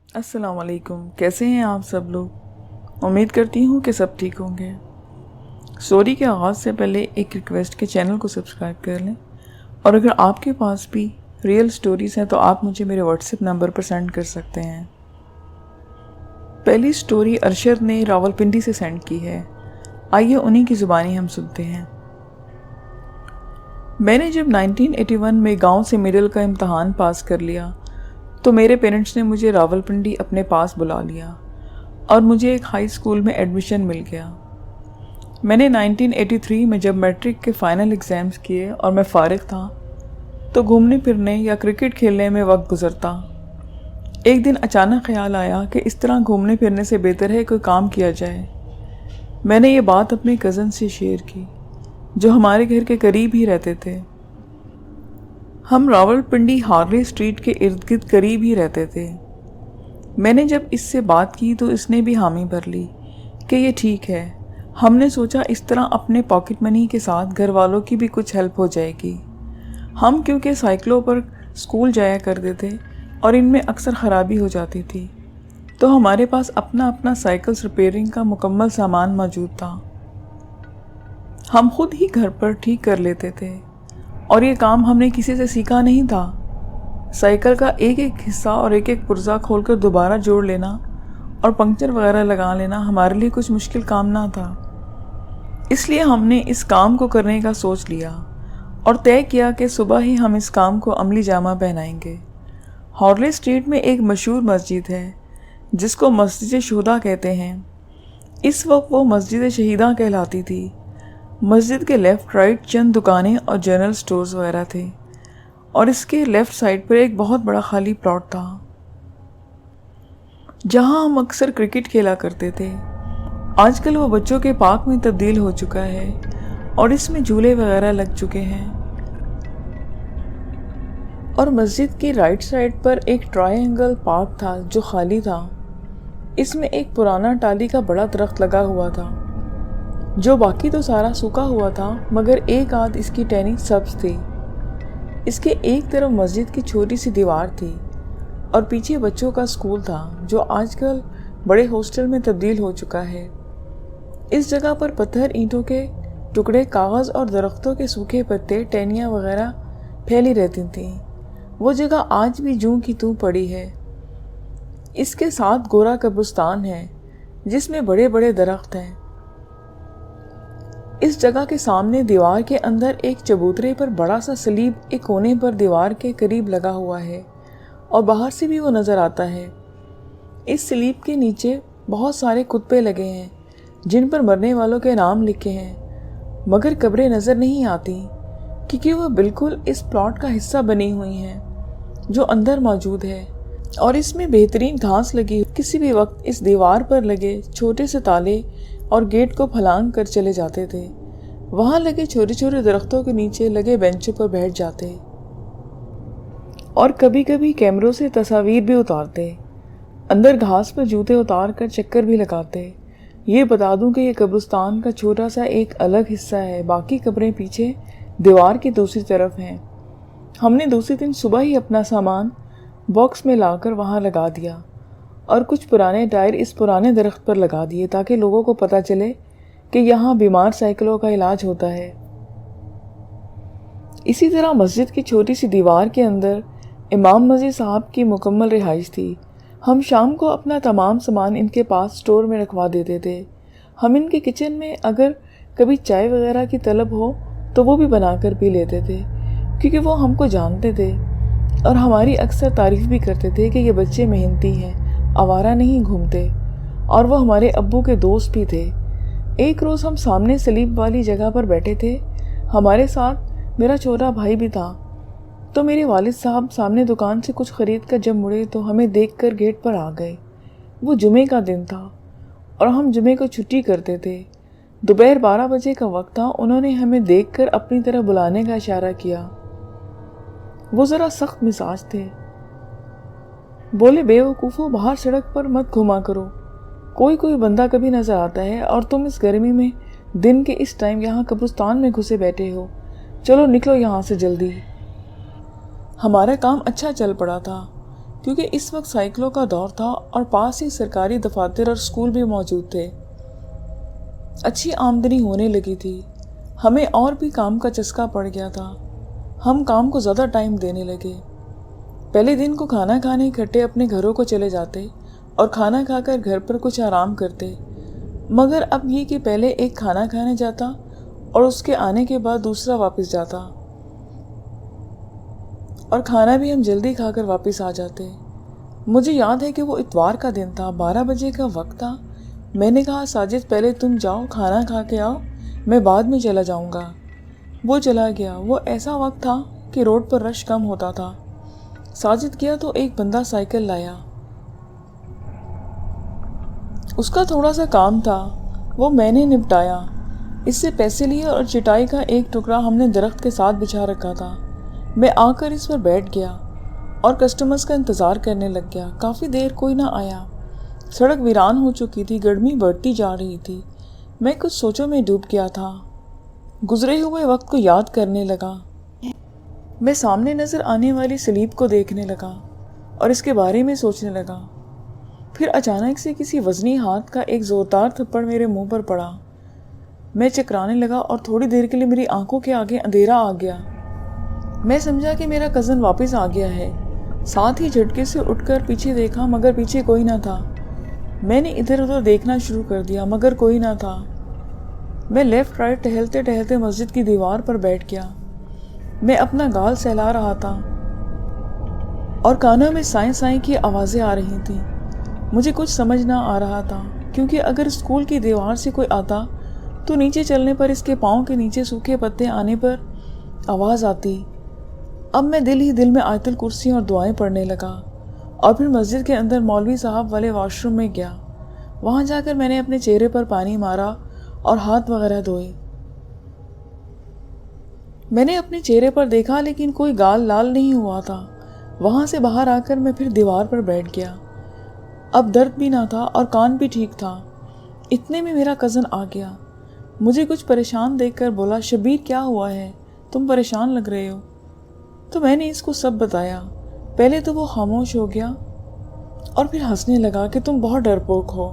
अस्सलाम वालेकुम। कैसे हैं आप सब लोग? उम्मीद करती हूँ कि सब ठीक होंगे। स्टोरी के आगाज़ से पहले एक रिक्वेस्ट के चैनल को सब्सक्राइब कर लें, और अगर आपके पास भी रियल स्टोरीज़ हैं तो आप मुझे मेरे व्हाट्सएप नंबर पर सेंड कर सकते हैं। पहली स्टोरी अरशद ने रावलपिंडी से सेंड की है। आइए उन्हीं की ज़ुबानी हम सुनते हैं। मैंने जब 1981 में गांव से मिडिल का इम्तहान पास कर लिया तो मेरे पेरेंट्स ने मुझे रावलपिंडी अपने पास बुला लिया और मुझे एक हाई स्कूल में एडमिशन मिल गया। मैंने 1983 में जब मैट्रिक के फाइनल एग्ज़ाम्स किए और मैं फ़ारिग था तो घूमने फिरने या क्रिकेट खेलने में वक्त गुजरता। एक दिन अचानक ख्याल आया कि इस तरह घूमने फिरने से बेहतर है कोई काम किया जाए। मैंने ये बात अपने कज़न से शेयर की जो हमारे घर के करीब ही रहते थे। हम रावलपिंडी हार्ले स्ट्रीट के इर्द गिर्द करीब ही रहते थे। मैंने जब इससे बात की तो इसने भी हामी भर ली कि ये ठीक है। हमने सोचा इस तरह अपने पॉकेट मनी के साथ घर वालों की भी कुछ हेल्प हो जाएगी। हम क्योंकि साइकिलों पर स्कूल जाया करते थे और इनमें अक्सर ख़राबी हो जाती थी तो हमारे पास अपना अपना साइकिल्स रिपेयरिंग का मुकम्मल सामान मौजूद था। हम खुद ही घर पर ठीक कर लेते थे और ये काम हमने किसी से सीखा नहीं था। साइकिल का एक एक हिस्सा और एक एक पुर्जा खोलकर दोबारा जोड़ लेना और पंक्चर वगैरह लगा लेना हमारे लिए कुछ मुश्किल काम ना था। इसलिए हमने इस काम को करने का सोच लिया और तय किया कि सुबह ही हम इस काम को अमली जामा पहनाएंगे। हार्ले स्ट्रीट में एक मशहूर मस्जिद है जिसको मस्जिद शुहदा कहते हैं। इस वक्त वो मस्जिद शहीदा कहलाती थी। मस्जिद के लेफ़्ट राइट चंद दुकानें और जनरल स्टोर्स वगैरह थे और इसके लेफ़्ट साइड पर एक बहुत बड़ा खाली प्लॉट था जहां हम अक्सर क्रिकेट खेला करते थे। आजकल वो बच्चों के पार्क में तब्दील हो चुका है और इसमें झूले वगैरह लग चुके हैं। और मस्जिद की राइट साइड पर एक ट्रायंगल पार्क था जो खाली था। इसमें एक पुराना टाली का बड़ा दरख्त लगा हुआ था जो बाकी तो सारा सूखा हुआ था, मगर एक आध इसकी टहनी सब्ज थी। इसके एक तरफ मस्जिद की छोटी सी दीवार थी और पीछे बच्चों का स्कूल था जो आजकल बड़े हॉस्टल में तब्दील हो चुका है। इस जगह पर पत्थर, ईंटों के टुकड़े, कागज़ और दरख्तों के सूखे पत्ते, टहनियाँ वगैरह फैली रहती थीं। वो जगह आज भी जूं की तूं पड़ी है। इसके साथ गोरा कब्रिस्तान है जिसमें बड़े बड़े दरख्त हैं। इस जगह के सामने दीवार के अंदर एक चबूतरे पर बड़ा सा सलीब एक कोने पर दीवार के करीब लगा हुआ है और बाहर से भी वो नज़र आता है। इस सलीब के नीचे बहुत सारे कुत्ते लगे हैं जिन पर मरने वालों के नाम लिखे हैं, मगर कब्रें नज़र नहीं आती क्योंकि वह बिल्कुल इस प्लॉट का हिस्सा बनी हुई हैं जो अंदर मौजूद है और इसमें बेहतरीन घास लगी। किसी भी वक्त इस दीवार पर लगे छोटे से ताले और गेट को फलांग कर चले जाते थे। वहाँ लगे छोटे छोटे दरख्तों के नीचे लगे बेंचों पर बैठ जाते और कभी कभी कैमरों से तस्वीर भी उतारते। अंदर घास पर जूते उतार कर चक्कर भी लगाते। ये बता दूं कि ये कब्रिस्तान का छोटा सा एक अलग हिस्सा है, बाकी कब्रें पीछे दीवार की दूसरी तरफ हैं। हमने दूसरे दिन सुबह ही अपना सामान बॉक्स में लाकर वहाँ लगा दिया और कुछ पुराने टायर इस पुराने दरख्त पर लगा दिए ताकि लोगों को पता चले कि यहाँ बीमार साइकिलों का इलाज होता है। इसी तरह मस्जिद की छोटी सी दीवार के अंदर इमाम मस्जिद साहब की मुकम्मल रिहाइश थी। हम शाम को अपना तमाम सामान इनके पास स्टोर में रखवा देते थे। हम इनके किचन में अगर कभी चाय वगैरह की तलब हो तो वो भी बनाकर पी लेते थे क्योंकि वो हमको जानते थे और हमारी अक्सर तारीफ़ भी करते थे कि ये बच्चे मेहनती हैं, आवारा नहीं घूमते, और वो हमारे अब्बू के दोस्त भी थे। एक रोज़ हम सामने सलीब वाली जगह पर बैठे थे। हमारे साथ मेरा छोटा भाई भी था। तो मेरे वालिद साहब सामने दुकान से कुछ ख़रीद कर जब मुड़े तो हमें देखकर गेट पर आ गए। वो जुमे का दिन था और हम जुमे को छुट्टी करते थे। दोपहर 12 बजे का वक्त था। उन्होंने हमें देखकर अपनी तरफ बुलाने का इशारा किया। वो ज़रा सख्त मिजाज थे। बोले, बेवकूफ़ों, बाहर सड़क पर मत घुमा करो। कोई बंदा कभी नज़र आता है और तुम इस गर्मी में दिन के इस टाइम यहाँ कब्रिस्तान में घुसे बैठे हो। चलो निकलो यहाँ से जल्दी। हमारा काम अच्छा चल पड़ा था کیونکہ اس وقت سائیکلوں کا دور تھا اور پاس ہی سرکاری دفاتر اور اسکول بھی موجود تھے۔ اچھی آمدنی ہونے لگی تھی، ہمیں اور بھی کام کا چسکا پڑ گیا تھا، ہم کام کو زیادہ ٹائم دینے لگے۔ پہلے دن کو کھانا کھانے اکٹھے اپنے گھروں کو چلے جاتے اور کھانا کھا کر گھر پر کچھ آرام کرتے، مگر اب یہ کہ پہلے ایک کھانا کھانے جاتا اور اس کے آنے کے بعد دوسرا واپس جاتا، اور کھانا بھی ہم جلدی کھا کر واپس آ جاتے۔ مجھے یاد ہے کہ وہ اتوار کا دن تھا، 12 بجے کا وقت تھا۔ میں نے کہا ساجد پہلے تم جاؤ کھانا کھا کے آؤ، میں بعد میں چلا جاؤں گا۔ وہ چلا گیا۔ وہ ایسا وقت تھا کہ روڈ پر رش کم ہوتا تھا۔ ساجد گیا تو ایک بندہ سائیکل لایا، اس کا تھوڑا سا کام تھا، وہ میں نے نپٹایا۔ اس سے پیسے لیے اور چٹائی کا ایک ٹکڑا ہم نے درخت کے ساتھ بچھا رکھا تھا۔ میں آ کر اس پر بیٹھ گیا اور کسٹمرز کا انتظار کرنے لگ گیا۔ کافی دیر کوئی نہ آیا، سڑک ویران ہو چکی تھی، گرمی بڑھتی جا رہی تھی۔ میں کچھ سوچوں میں ڈوب گیا تھا، گزرے ہوئے وقت کو یاد کرنے لگا۔ میں سامنے نظر آنے والی سلیب کو دیکھنے لگا اور اس کے بارے میں سوچنے لگا۔ پھر اچانک سے کسی وزنی ہاتھ کا ایک زوردار تھپڑ میرے منہ پر پڑا۔ میں چکرانے لگا اور تھوڑی دیر کے لیے میری آنکھوں کے آگے اندھیرا آ گیا۔ میں سمجھا کہ میرا کزن واپس آ گیا ہے، ساتھ ہی جھٹکے سے اٹھ کر پیچھے دیکھا مگر پیچھے کوئی نہ تھا۔ میں نے ادھر ادھر دیکھنا شروع کر دیا مگر کوئی نہ تھا۔ میں لیفٹ رائٹ ٹہلتے ٹہلتے مسجد کی دیوار پر بیٹھ گیا۔ میں اپنا گال سہلا رہا تھا اور کانوں میں سائیں سائیں کی آوازیں آ رہی تھیں۔ مجھے کچھ سمجھ نہ آ رہا تھا، کیونکہ اگر اسکول کی دیوار سے کوئی آتا تو نیچے چلنے پر اس کے پاؤں کے نیچے سوکھے پتے آنے پر آواز آتی۔ اب میں دل ہی دل میں آیت الکرسی اور دعائیں پڑھنے لگا اور پھر مسجد کے اندر مولوی صاحب والے واش روم میں گیا۔ وہاں جا کر میں نے اپنے چہرے پر پانی مارا اور ہاتھ وغیرہ دھوئے۔ میں نے اپنے چہرے پر دیکھا لیکن کوئی گال لال نہیں ہوا تھا۔ وہاں سے باہر آ کر میں پھر دیوار پر بیٹھ گیا۔ اب درد بھی نہ تھا اور کان بھی ٹھیک تھا۔ اتنے میں میرا کزن آ گیا، مجھے کچھ پریشان دیکھ کر بولا، شبیر کیا ہوا ہے، تم پریشان لگ رہے ہو؟ تو میں نے اس کو سب بتایا۔ پہلے تو وہ خاموش ہو گیا اور پھر ہنسنے لگا کہ تم بہت ڈرپوک ہو۔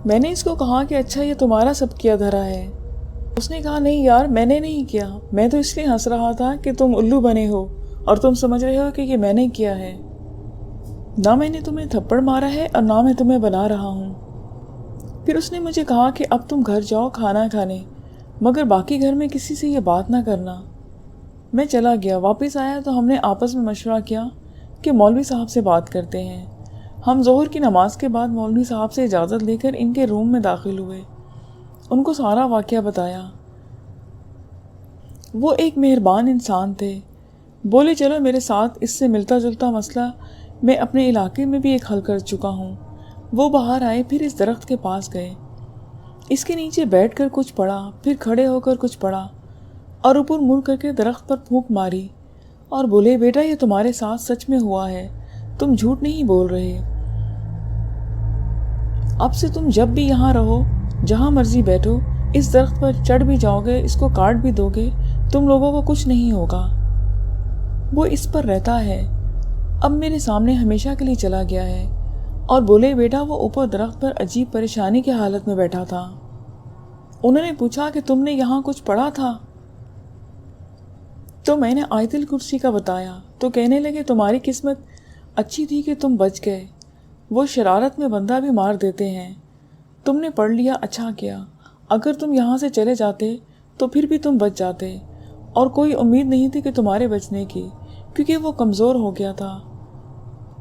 میں نے اس کو کہا کہ اچھا یہ تمہارا سب کیا دھرا ہے؟ اس نے کہا نہیں یار میں نے نہیں کیا، میں تو اس لیے ہنس رہا تھا کہ تم الو بنے ہو اور تم سمجھ رہے ہو کہ یہ میں نے کیا ہے۔ نہ میں نے تمہیں تھپڑ مارا ہے اور نہ میں تمہیں بنا رہا ہوں۔ پھر اس نے مجھے کہا کہ اب تم گھر جاؤ کھانا کھانے، مگر باقی گھر میں کسی سے یہ بات نہ کرنا۔ میں چلا گیا۔ واپس آیا تو ہم نے آپس میں مشورہ کیا کہ مولوی صاحب سے بات کرتے ہیں۔ ہم ظہر کی نماز کے بعد مولوی صاحب سے اجازت لے کر ان کے روم میں داخل ہوئے، ان کو سارا واقعہ بتایا۔ وہ ایک مہربان انسان تھے، بولے چلو میرے ساتھ اس سے ملتا جلتا مسئلہ میں اپنے علاقے میں بھی ایک حل کر چکا ہوں۔ وہ باہر آئے، پھر اس درخت کے پاس گئے، اس کے نیچے بیٹھ کر کچھ پڑھا، پھر کھڑے ہو کر کچھ پڑھا اور اوپر مڑ کر کے درخت پر پھونک ماری اور بولے بیٹا یہ تمہارے ساتھ سچ میں ہوا ہے، تم جھوٹ نہیں بول رہے۔ اب سے تم جب بھی یہاں رہو، جہاں مرضی بیٹھو، اس درخت پر چڑھ بھی جاؤ گے، اس کو کاٹ بھی دو گے، تم لوگوں کو کچھ نہیں ہوگا۔ وہ اس پر رہتا ہے، اب میرے سامنے ہمیشہ کے لیے چلا گیا ہے۔ اور بولے بیٹا وہ اوپر درخت پر عجیب پریشانی کی حالت میں بیٹھا تھا۔ انہوں نے پوچھا کہ تم نے یہاں کچھ پڑھا تھا؟ تو میں نے آیت الکرسی کا بتایا، تو کہنے لگے تمہاری قسمت اچھی تھی کہ تم بچ گئے، وہ شرارت میں بندہ بھی مار دیتے ہیں، تم نے پڑھ لیا اچھا کیا، اگر تم یہاں سے چلے جاتے تو پھر بھی تم بچ جاتے، اور کوئی امید نہیں تھی کہ تمہارے بچنے کی، کیونکہ وہ کمزور ہو گیا تھا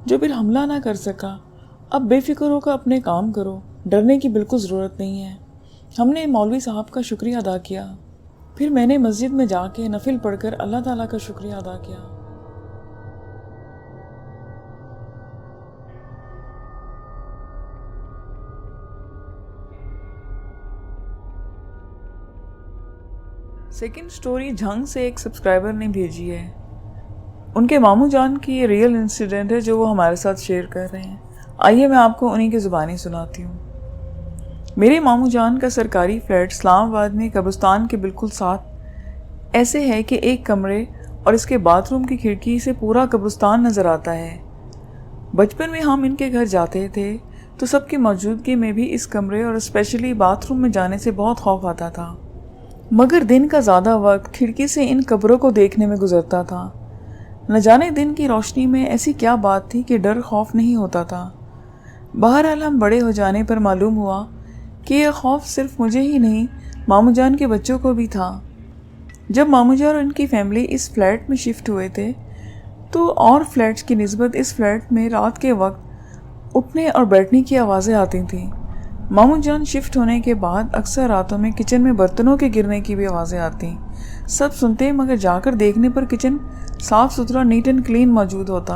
جو پھر حملہ نہ کر سکا۔ اب بے فکر ہو کر اپنے کام کرو، ڈرنے کی بالکل ضرورت نہیں ہے۔ ہم نے مولوی صاحب کا شکریہ ادا کیا، پھر میں نے مسجد میں جا کے نفل پڑھ کر اللہ تعالیٰ کا شکریہ ادا کیا۔ سیکنڈ سٹوری جھنگ سے ایک سبسکرائبر نے بھیجی ہے، ان کے ماموں جان کی یہ ریئل انسیڈنٹ ہے جو وہ ہمارے ساتھ شیئر کر رہے ہیں۔ آئیے میں آپ کو انہی کی زبانی سناتی ہوں۔ میرے ماموں جان کا سرکاری فلیٹ اسلام آباد میں قبرستان کے بالکل ساتھ ایسے ہے کہ ایک کمرے اور اس کے باتھ روم کی کھڑکی سے پورا قبرستان نظر آتا ہے۔ बचपन में हम इनके घर जाते थे तो सबकी मौजूदगी में भी इस कमरे और स्पेशली बाथरूम में जाने से बहुत खौफ आता था, मगर दिन का ज़्यादा वक्त खिड़की से इन कब्रों को देखने में गुजरता था। न जाने दिन की रोशनी में ऐसी क्या बात थी कि डर खौफ नहीं होता था। बहरहाल हम बड़े हो जाने पर मालूम हुआ कि यह खौफ सिर्फ मुझे ही नहीं, मामू जान के बच्चों को भी था। जब मामू जान और उनकी फैमिली इस फ्लैट में शिफ्ट हुए थे तो और फ्लैट्स की निस्बत इस फ्लैट में रात के वक्त उठने और बैठने की आवाज़ें आती थीं। मामू जान शिफ्ट होने के बाद अक्सर रातों में किचन में बर्तनों के गिरने की भी आवाज़ें आती। सब सुनते मगर जाकर देखने पर किचन साफ़ सुथरा, नीट एंड क्लीन मौजूद होता।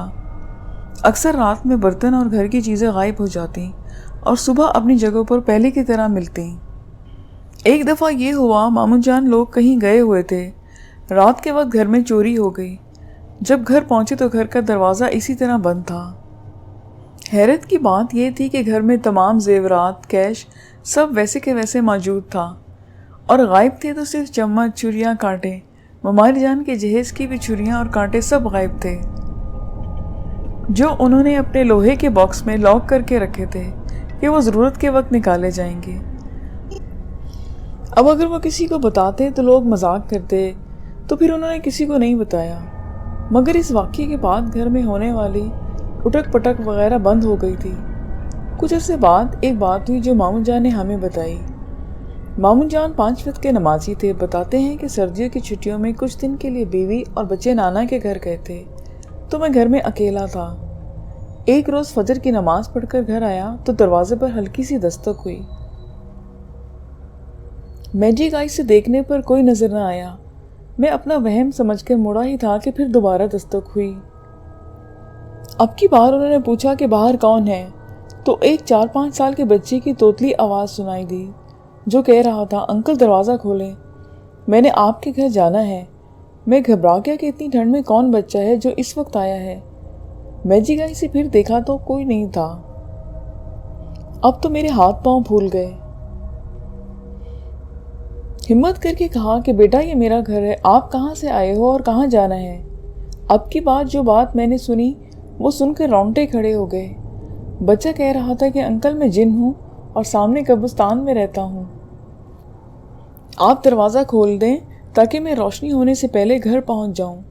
अक्सर रात में बर्तन और घर की चीज़ें गायब हो जाती और सुबह अपनी जगहों पर पहले की तरह मिलती। एक दफ़ा ये हुआ, मामू जान लोग कहीं गए हुए थे। रात के वक्त घर में चोरी हो गई। जब घर पहुंचे तो घर का दरवाज़ा इसी तरह बंद था। हैरत की बात यह थी कि घर में तमाम जेवरात, कैश सब वैसे के वैसे मौजूद था और गायब थे तो सिर्फ चम्मच, छुरियाँ, कांटे। ममारी जान के जहेज़ की भी छुरियाँ और कांटे सब गायब थे, जो उन्होंने अपने लोहे के बॉक्स में लॉक करके रखे थे कि वो ज़रूरत के वक्त निकाले जाएंगे। अब अगर वो किसी को बताते तो लोग मजाक करते, तो फिर उन्होंने किसी को नहीं बताया। मगर इस वाक़ये के बाद घर में होने वाली उठक पटक वगैरह बंद हो गई थी। कुछ अर्से बाद एक बात हुई जो मामू जान ने हमें बताई। मामू जान 5 वक्त के नमाजी थे। बताते हैं कि सर्दियों की छुट्टियों में कुछ दिन के लिए बीवी और बच्चे नाना के घर गए थे, तो मैं घर में अकेला था। एक रोज़ फजर की नमाज पढ़कर घर आया तो दरवाजे पर हल्की सी दस्तक हुई। मैजिक आई से देखने पर कोई नज़र न आया। मैं अपना वहम समझकर मुड़ा ही था कि फिर दोबारा दस्तक हुई। अब की बार उन्होंने पूछा कि बाहर कौन है, तो एक 4-5 साल के बच्चे की तोतली आवाज़ सुनाई दी जो कह रहा था, अंकल दरवाज़ा खोलें, मैंने आपके घर जाना है। मैं घबरा गया कि इतनी ठंड में कौन बच्चा है जो इस वक्त आया है। मैजिक आई से फिर देखा तो कोई नहीं था। अब तो मेरे हाथ पांव फूल गए। हिम्मत करके कहा कि बेटा ये मेरा घर है, आप कहाँ से आए हो और कहाँ जाना है। अब की बात जो बात मैंने सुनी वो सुनकर रोंगटे खड़े हो गए। बच्चा कह रहा था कि अंकल मैं जिन हूँ और सामने कब्रिस्तान में रहता हूँ, आप दरवाज़ा खोल दें ताकि मैं रोशनी होने से पहले घर पहुँच जाऊँ।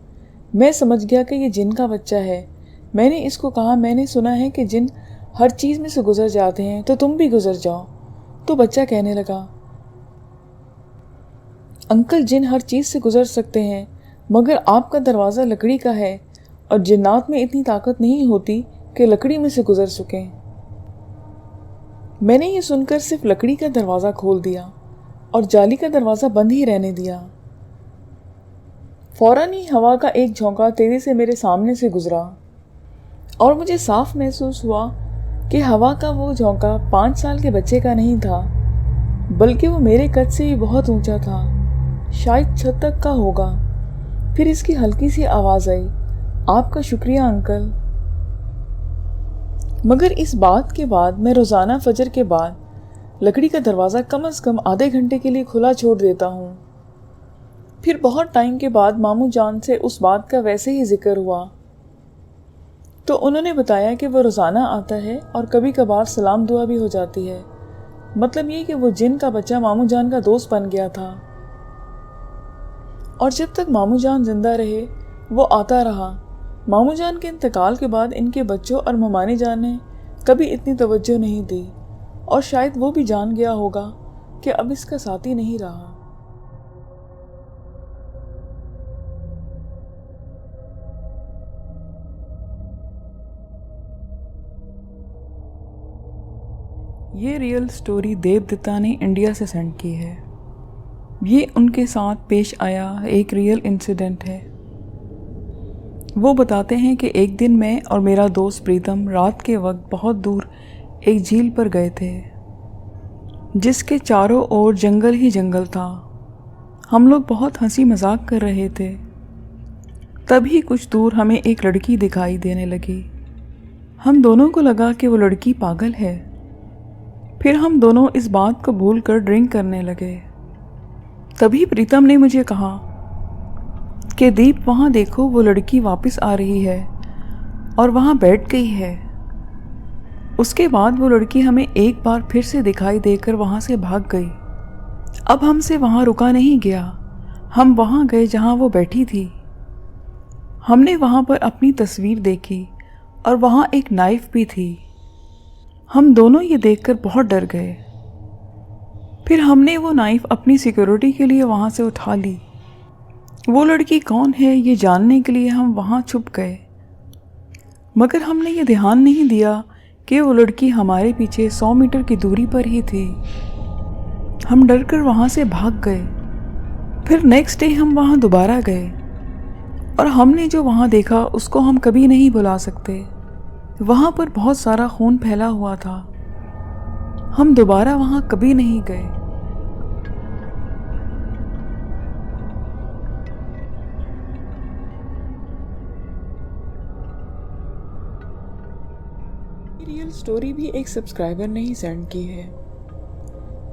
मैं समझ गया कि ये जिन का बच्चा है। मैंने इसको कहा, मैंने सुना है कि जिन हर चीज़ में से गुजर जाते हैं, तो तुम भी गुजर जाओ। तो बच्चा कहने लगा, अंकल जिन हर चीज़ से गुजर सकते हैं, मगर आपका दरवाज़ा लकड़ी का है और जिन्नात में इतनी ताकत नहीं होती कि लकड़ी में से गुजर सकें। मैंने ये सुनकर सिर्फ लकड़ी का दरवाज़ा खोल दिया और जाली का दरवाज़ा बंद ही रहने दिया। फौरन ही हवा का एक झोंका तेज़ी से मेरे सामने से गुजरा और मुझे साफ महसूस हुआ कि हवा का वो झोंका 5 साल के बच्चे का नहीं था, बल्कि वो मेरे कद से भी बहुत ऊंचा था, शायद छत तक का होगा। फिर इसकी हल्की सी आवाज़ आई, आपका शुक्रिया अंकल। मगर इस बात के बाद मैं रोज़ाना फजर के बाद लकड़ी का दरवाज़ा कम से कम आधे घंटे के लिए खुला छोड़ देता हूँ। फिर बहुत टाइम के बाद मामू जान से उस बात का वैसे ही जिक्र हुआ तो उन्होंने बताया कि वो रोज़ाना आता है और कभी कभार सलाम दुआ भी हो जाती है। मतलब ये कि वो जिन का बच्चा मामू जान का दोस्त बन गया था और जब तक मामू जान जिंदा रहे वो आता रहा। मामू जान के इंतकाल के बाद इनके बच्चों और ममानी जान ने कभी इतनी तवज्जो नहीं दी और शायद वो भी जान गया होगा कि अब इसका साथी नहीं रहा। ये रियल स्टोरी देवदत्ता ने इंडिया से सेंड की है। ये उनके साथ पेश आया एक रियल इंसिडेंट है। वो बताते हैं कि एक दिन मैं और मेरा दोस्त प्रीतम रात के वक्त बहुत दूर एक झील पर गए थे जिसके चारों ओर जंगल ही जंगल था। हम लोग बहुत हंसी मजाक कर रहे थे। तभी कुछ दूर हमें एक लड़की दिखाई देने लगी। हम दोनों को लगा कि वो लड़की पागल है। फिर हम दोनों इस बात को भूलकर ड्रिंक करने लगे। तभी प्रीतम ने मुझे कहा कि दीप वहाँ देखो, वो लड़की वापस आ रही है और वहाँ बैठ गई है। اس کے بعد وہ لڑکی ہمیں ایک بار پھر سے دکھائی دے کر وہاں سے بھاگ گئی۔ اب ہم سے وہاں رکا نہیں گیا، ہم وہاں گئے جہاں وہ بیٹھی تھی۔ ہم نے وہاں پر اپنی تصویر دیکھی اور وہاں ایک نائف بھی تھی۔ ہم دونوں یہ دیکھ کر بہت ڈر گئے۔ پھر ہم نے وہ نائف اپنی سیکیورٹی کے لیے وہاں سے اٹھا لی۔ وہ لڑکی کون ہے یہ جاننے کے لیے ہم وہاں چھپ گئے، مگر ہم نے یہ دھیان نہیں دیا کہ وہ لڑکی ہمارے پیچھے 100 میٹر کی دوری پر ہی تھی۔ ہم ڈر کر وہاں سے بھاگ گئے۔ پھر نیکسٹ ڈے ہم وہاں دوبارہ گئے اور ہم نے جو وہاں دیکھا اس کو ہم کبھی نہیں بھلا سکتے۔ وہاں پر بہت سارا خون پھیلا ہوا تھا۔ ہم دوبارہ وہاں کبھی نہیں گئے۔ ریئل سٹوری بھی ایک سبسکرائبر نے ہی سینڈ کی ہے۔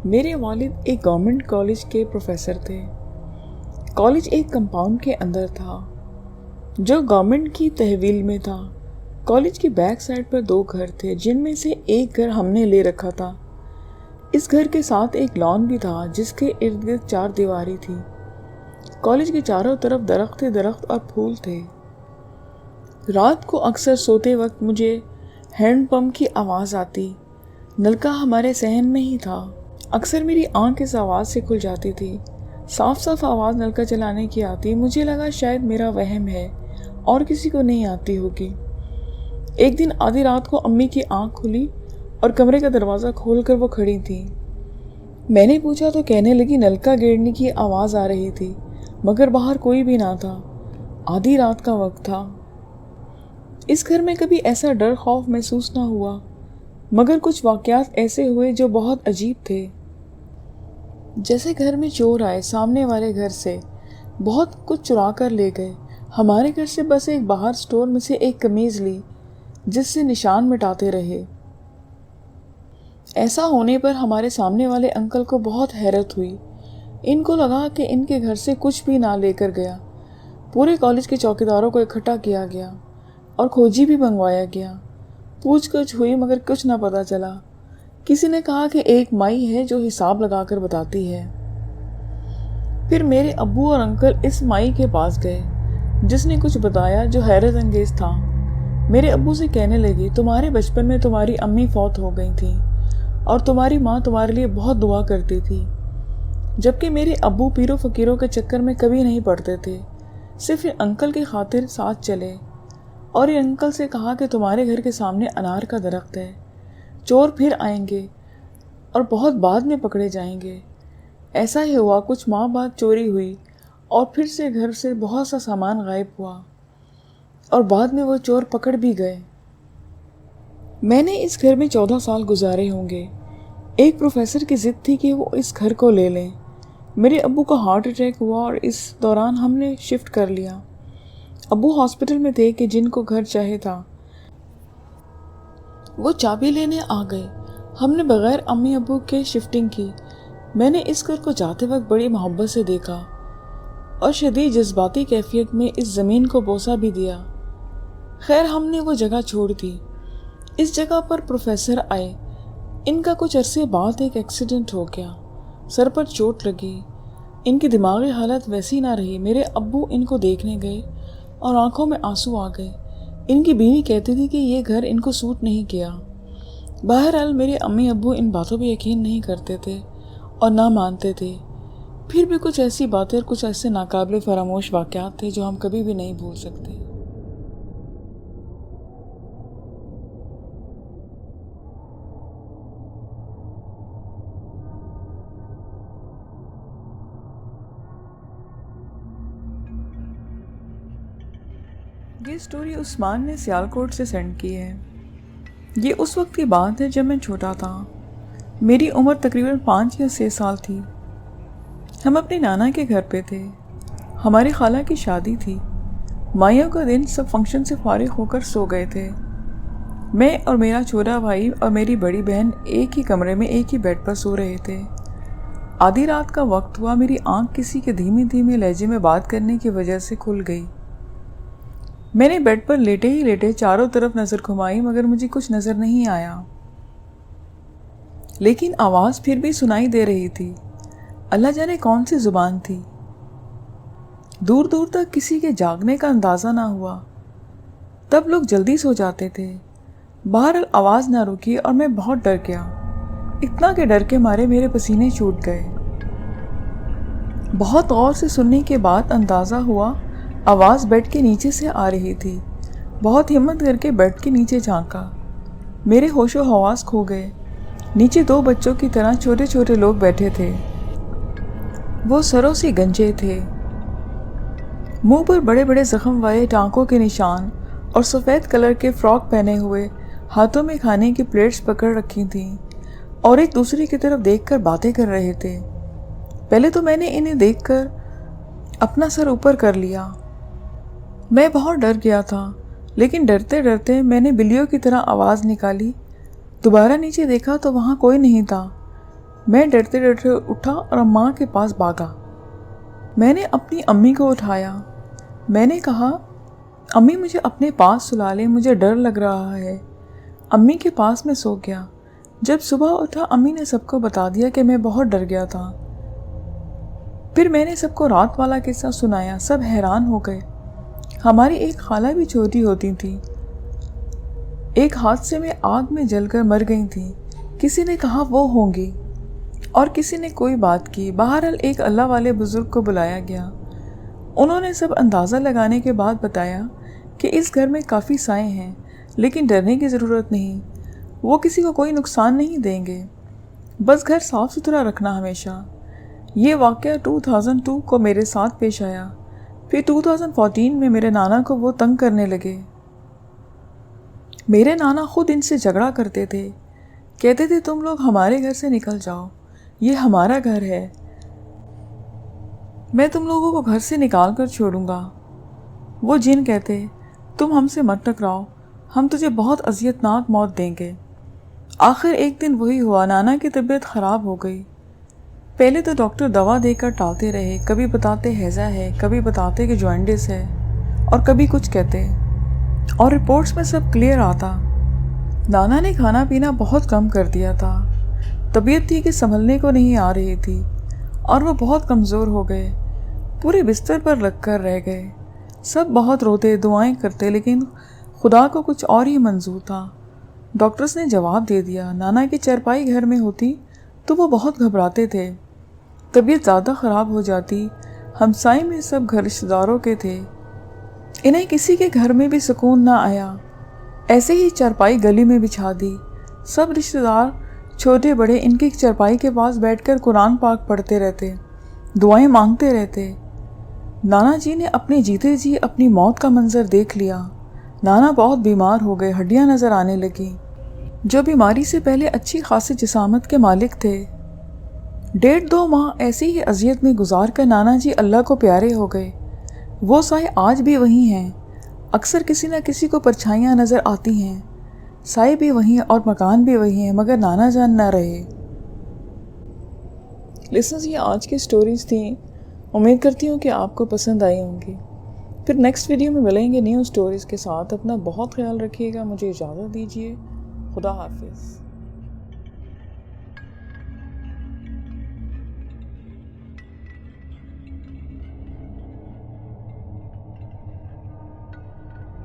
میرے والد ایک گورنمنٹ کالج کے پروفیسر تھے۔ کالج ایک کمپاؤنڈ کے اندر تھا جو گورنمنٹ کی تحویل میں تھا۔ کالج کی بیک سائڈ پر 2 گھر تھے جن میں سے ایک گھر ہم نے لے رکھا تھا۔ اس گھر کے ساتھ ایک لان بھی تھا جس کے ارد گرد 4 دیواری تھی۔ کالج کے چاروں طرف درخت اور پھول تھے۔ رات کو اکثر سوتے وقت مجھے ہینڈ پمپ کی آواز آتی۔ نلکا ہمارے صحن میں ہی تھا۔ اکثر میری آنکھ اس آواز سے کھل جاتی تھی۔ صاف آواز نلکا چلانے کی آتی۔ مجھے لگا شاید میرا وہم ہے اور کسی کو نہیں آتی ہوگی۔ ایک دن آدھی رات کو امی کی آنکھ کھلی اور کمرے کا دروازہ کھول کر وہ کھڑی تھی۔ میں نے پوچھا تو کہنے لگی نلکا گیڑنے کی آواز آ رہی تھی، مگر باہر کوئی بھی نہ تھا۔ آدھی رات کا وقت تھا۔ اس گھر میں کبھی ایسا ڈر خوف محسوس نہ ہوا، مگر کچھ واقعات ایسے ہوئے جو بہت عجیب تھے۔ جیسے گھر میں چور آئے سامنے والے گھر سے، بہت کچھ چرا کر لے گئے۔ ہمارے گھر سے بس ایک باہر سٹور میں سے ایک قمیض لی جس سے نشان مٹاتے رہے۔ ایسا ہونے پر ہمارے سامنے والے انکل کو بہت حیرت ہوئی۔ ان کو لگا کہ ان کے گھر سے کچھ بھی نہ لے کر گیا۔ پورے کالج کے چوکیداروں کو اکٹھا کیا گیا اور کھوجی بھی منگوایا گیا۔ پوچھ گچھ ہوئی مگر کچھ نہ پتہ چلا۔ کسی نے کہا کہ ایک مائی ہے جو حساب لگا کر بتاتی ہے۔ پھر میرے ابو اور انکل اس مائی کے پاس گئے جس نے کچھ بتایا جو حیرت انگیز تھا۔ میرے ابو سے کہنے لگے تمہارے بچپن میں تمہاری امی فوت ہو گئی تھیں اور تمہاری ماں تمہارے لیے بہت دعا کرتی تھی، جبکہ میرے ابو پیروں فقیروں کے چکر میں کبھی نہیں پڑتے تھے، صرف انکل کی خاطر ساتھ چلے۔ اور یہ انکل سے کہا کہ تمہارے گھر کے سامنے انار کا درخت ہے، چور پھر آئیں گے اور بہت بعد میں پکڑے جائیں گے۔ ایسا ہی ہوا، کچھ ماہ بعد چوری ہوئی اور پھر سے گھر سے بہت سا سامان غائب ہوا اور بعد میں وہ چور پکڑ بھی گئے۔ میں نے اس گھر میں 14 سال گزارے ہوں گے۔ ایک پروفیسر کی ضد تھی کہ وہ اس گھر کو لے لیں۔ میرے ابو کا ہارٹ اٹیک ہوا اور اس دوران ہم نے شفٹ کر لیا۔ ابو ہاسپٹل میں تھے کہ جن کو گھر چاہے تھا وہ چابی لینے آ گئے۔ ہم نے بغیر امی ابو کے شفٹنگ کی۔ میں نے اس گھر کو جاتے وقت بڑی محبت سے دیکھا اور شدید جذباتی کیفیت میں اس زمین کو بوسہ بھی دیا۔ خیر ہم نے وہ جگہ چھوڑ دی۔ اس جگہ پر پروفیسر آئے۔ ان کا کچھ عرصے بعد ایک ایکسیڈنٹ ہو گیا، سر پر چوٹ لگی، ان کی دماغی حالت ویسی نہ رہی۔ میرے ابو ان کو دیکھنے گئے اور آنکھوں میں آنسو آ گئے۔ ان کی بیوی کہتی تھی کہ یہ گھر ان کو سوٹ نہیں کیا۔ بہرحال میرے امی ابو ان باتوں پہ یقین نہیں کرتے تھے اور نہ مانتے تھے، پھر بھی کچھ ایسی باتیں اور کچھ ایسے ناقابل فراموش واقعات تھے جو ہم کبھی بھی نہیں بھول سکتے۔ یہ سٹوری عثمان نے سیالکوٹ سے سینڈ کی ہے۔ یہ اس وقت کی بات ہے جب میں چھوٹا تھا۔ میری عمر تقریباً 5 یا 6 سال تھی۔ ہم اپنے نانا کے گھر پہ تھے۔ ہماری خالہ کی شادی تھی۔ مائیوں کا دن سب فنکشن سے فارغ ہو کر سو گئے تھے۔ میں اور میرا چھوٹا بھائی اور میری بڑی بہن ایک ہی کمرے میں ایک ہی بیڈ پر سو رہے تھے۔ آدھی رات کا وقت ہوا، میری آنکھ کسی کے دھیمی دھیمی لہجے میں بات کرنے کی وجہ سے کھل گئی۔ میں نے بیڈ پر لیٹے ہی لیٹے چاروں طرف نظر گھمائی مگر مجھے کچھ نظر نہیں آیا۔ लेकिन आवाज़ फिर भी सुनाई दे रही थी। अल्लाह जाने कौन सी ज़ुबान थी। दूर दूर तक किसी के जागने का अंदाज़ा ना हुआ। तब लोग जल्दी सो जाते थे। बहरहाल आवाज़ ना रुकी और मैं बहुत डर गया, इतना के डर के मारे मेरे पसीने छूट गए। बहुत गौर से सुनने के बाद अंदाज़ा हुआ आवाज़ बेड के नीचे से आ रही थी। बहुत हिम्मत करके बेड के नीचे झांका। मेरे होशो हवास खो गए। नीचे 2 बच्चों की तरह छोटे छोटे लोग बैठे थे। वो सरों से गंजे थे, मुंह पर बड़े बड़े जख्म वाले टांकों के निशान और सफ़ेद कलर के फ्रॉक पहने हुए, हाथों में खाने की प्लेट्स पकड़ रखी थीं और एक दूसरे की तरफ देखकर बातें कर रहे थे। पहले तो मैंने इन्हें देखकर अपना सर ऊपर कर लिया। मैं बहुत डर गया था, लेकिन डरते डरते मैंने बिल्लियों की तरह आवाज़ निकाली। दोबारा नीचे देखा तो वहाँ कोई नहीं था। मैं डरते डरते उठा और अम्मा के पास भागा। मैंने अपनी अम्मी को उठाया। मैंने कहा, अम्मी मुझे अपने पास सुला ले, मुझे डर लग रहा है। अम्मी के पास मैं सो गया। जब सुबह उठा अम्मी ने सबको बता दिया कि मैं बहुत डर गया था। फिर मैंने सबको रात वाला किस्सा सुनाया। सब हैरान हो गए। हमारी एक खाला भी छोटी होती थी, एक हादसे में आग में जलकर मर गई थी। किसी ने कहा वो होंगी और किसी ने कोई बात की। बहरहाल एक अल्लाह वाले बुजुर्ग को बुलाया गया। उन्होंने सब अंदाज़ा लगाने के बाद बताया कि इस घर में काफ़ी साए हैं, लेकिन डरने की ज़रूरत नहीं। वो किसी को कोई नुकसान नहीं देंगे, बस घर साफ़ सुथरा रखना हमेशा। ये वाक़या 2002 को मेरे साथ पेश आया। फिर 2014 में मेरे नाना को वो तंग करने लगे। मेरे नाना खुद इनसे झगड़ा करते थे, कहते थे तुम लोग हमारे घर से निकल जाओ, ये हमारा घर है, मैं तुम लोगों को घर से निकाल कर छोड़ूंगा। वो जिन कहते, तुम हमसे मत टकराओ, हम तुझे बहुत अजियतनाक मौत देंगे। आखिर एक दिन वही हुआ। नाना की तबीयत ख़राब हो गई। पहले तो डॉक्टर दवा देकर टालते रहे। कभी बताते हैज़ा है, कभी बताते कि जॉइंटिस है, और कभी कुछ कहते, और रिपोर्ट्स में सब क्लियर आता। नाना ने खाना पीना बहुत कम कर दिया था। तबीयत थी कि संभलने को नहीं आ रही थी, और वो बहुत कमज़ोर हो गए। पूरे बिस्तर पर लगकर रह गए। सब बहुत रोते, दुआएं करते, लेकिन खुदा को कुछ और ही मंजूर था। डॉक्टर्स ने जवाब दे दिया। नाना की चारपाई घर में होती तो वो बहुत घबराते थे। तबीयत ज़्यादा ख़राब हो जाती। हमसाए में सब घर रिश्तेदारों के थे। इन्हें किसी के घर में भी सुकून ना आया। ऐसे ही चारपाई गली में बिछा दी। सब रिश्तेदार छोटे बड़े इनकी चारपाई के पास बैठकर कुरान पाक पढ़ते रहते, दुआएं मांगते रहते। नाना जी ने अपने जीते जी अपनी मौत का मंजर देख लिया। नाना बहुत बीमार हो गए, हड्डियां नज़र आने लगी। जो बीमारी से पहले अच्छी खासी जिसामत के मालिक थे। 1.5-2 माह ऐसी ही अजियत में गुजार कर नाना जी अल्लाह को प्यारे हो गए। वो साए आज भी वही हैं। अक्सर किसी न किसी को परछाइयाँ नज़र आती हैं। साए भी वही हैं और मकान भी वही हैं, मगर नाना जान ना रहे। लिसनर्स, ये आज की स्टोरीज़ थी। उम्मीद करती हूँ कि आपको पसंद आई होंगी। फिर नेक्स्ट वीडियो में मिलेंगे न्यू स्टोरीज़ के साथ। अपना बहुत ख्याल रखिएगा। मुझे इजाज़त दीजिए। खुदा हाफिज़।